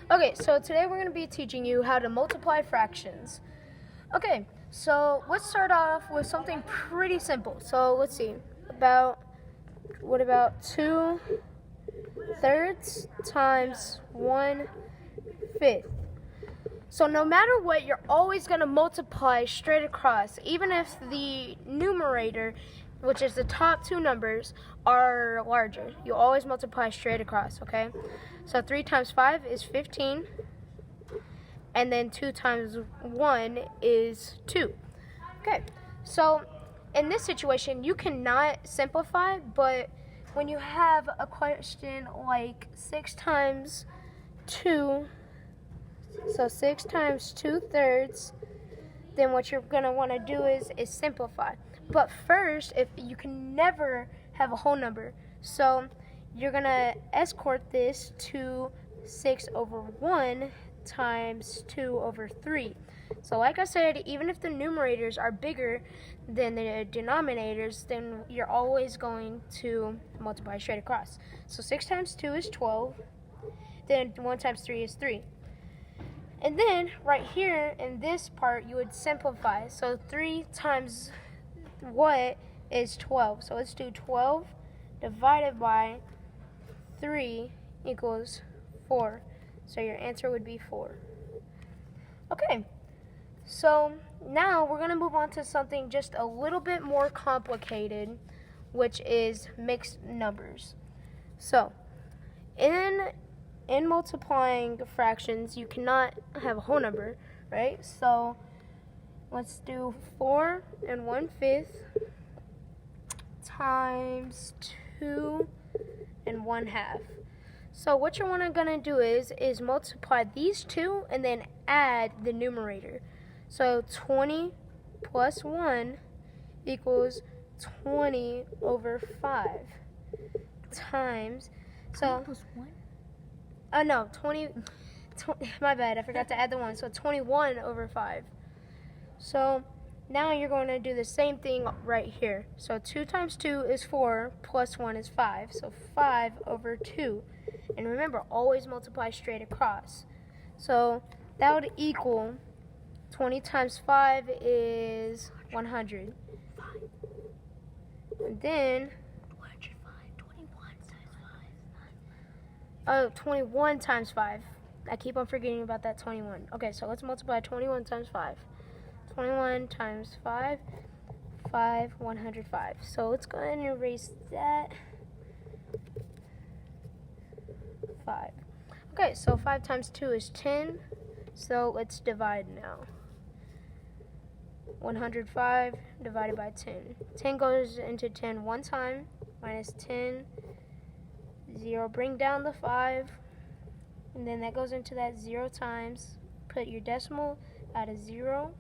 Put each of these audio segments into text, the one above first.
Okay, so today we're going to be teaching you how to multiply fractions. Okay, so let's start off with something pretty simple. So let's see, what about 2/3 times 1/5? So no matter what, you're always going to multiply straight across, even if the numerator, which is the top two numbers, are larger. You always multiply straight across, okay? So 3 times 5 is 15, and then 2 times 1 is 2. Okay, so in this situation, you cannot simplify, but when you have a question like 6 times 2, so 6 times 2/3, then what you're going to want to do is simplify. But first, if you can never have a whole number, so you're going to escort this to 6/1 times 2/3. So like I said, even if the numerators are bigger than the denominators, then you're always going to multiply straight across. So 6 times 2 is 12, then 1 times 3 is 3. And then right here in this part, you would simplify. So 3 times what is 12? So let's do 12 divided by 3 equals 4. So your answer would be 4. Okay, so now we're going to move on to something just a little bit more complicated, which is mixed numbers. So in multiplying fractions, you cannot have a whole number, right? So let's do 4 1/5 times 2 1/2. So what you're going to do is multiply these two and then add the numerator. So 20 plus 1 equals 20/5 times. So plus 1? No, 20, my bad, I forgot to add the 1. So 21/5. So now you're going to do the same thing right here. So 2 times 2 is 4, plus 1 is 5. So 5/2. And remember, always multiply straight across. So that would equal 20 times 5 is 100. And then 21 times 5. I keep on forgetting about that 21. Okay, so let's multiply 21 times 5. 21 times 5, 105. So let's go ahead and erase that. 5. Okay, so 5 times 2 is 10. So let's divide now. 105 divided by 10. 10 goes into 10 one time, minus 10. 0, bring down the 5, and then that goes into that 0 times. Put your decimal at a 0.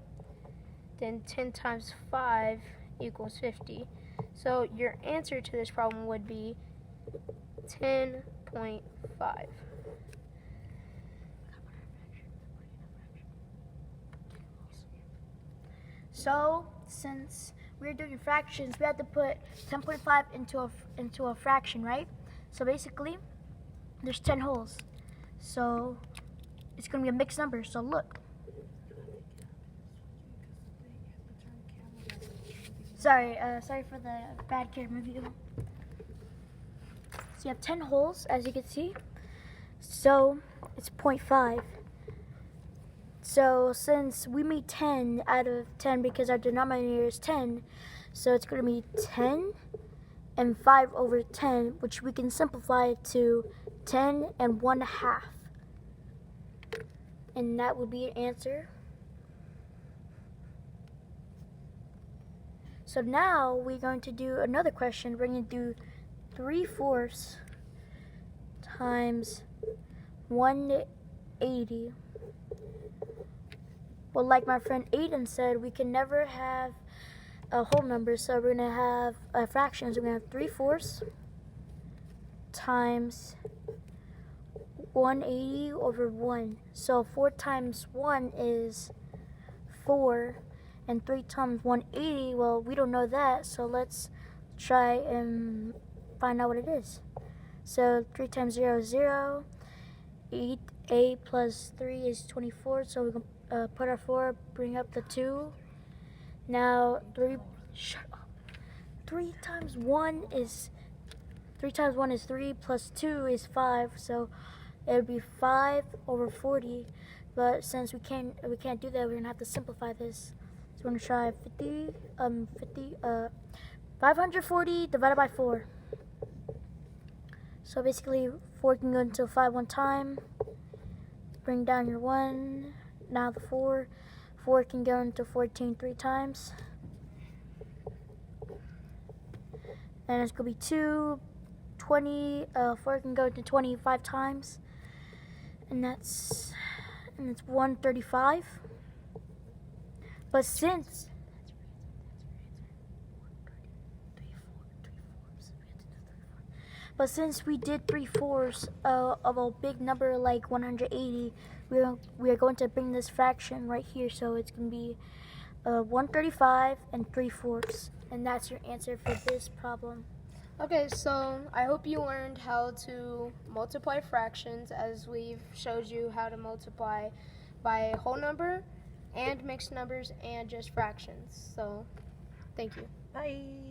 Then 10 times 5 equals 50. So your answer to this problem would be 10.5. So since we're doing fractions, we have to put 10.5 into a fraction, right? So basically, there's 10 wholes. So it's going to be a mixed number. So look. Sorry for the bad camera view. So you have 10 holes, as you can see. So it's 0.5. So since we made 10 out of 10 because our denominator is 10, so it's going to be 10 and 5/10, which we can simplify to 10 1/2. And that would be your answer. So now we're going to do another question. We're going to do 3/4 times 180. Well, like my friend Aidan said, we can never have a whole number, so we're going to have fractions. We're going to have 3/4 times 180/1. So 4 times 1 is 4, and 3 times 180, well, we don't know that, so let's try and find out what it is. So 3 times 0 is 0, 8 8 plus 3 is 24, so we can put our 4, bring up the 2. Now 3, shut up. 3 times 1 is 3 plus 2 is 5, so it would be 5 over 40. But since we can't do that, we're gonna have to simplify this. So we're gonna try 540 divided by 4. So basically 4 can go into 5 one time. Bring down your 1. Now the 4 can go into 14 3 times. And it's gonna be 2, 20, 4 can go to 25 times. And it's 135. But since we did 3/4 of a big number like 180, we are going to bring this fraction right here. So it's going to be 135 and 3/4. And that's your answer for this problem. Okay, so I hope you learned how to multiply fractions, as we've showed you how to multiply by whole number and mixed numbers and just fractions. So thank you. Bye.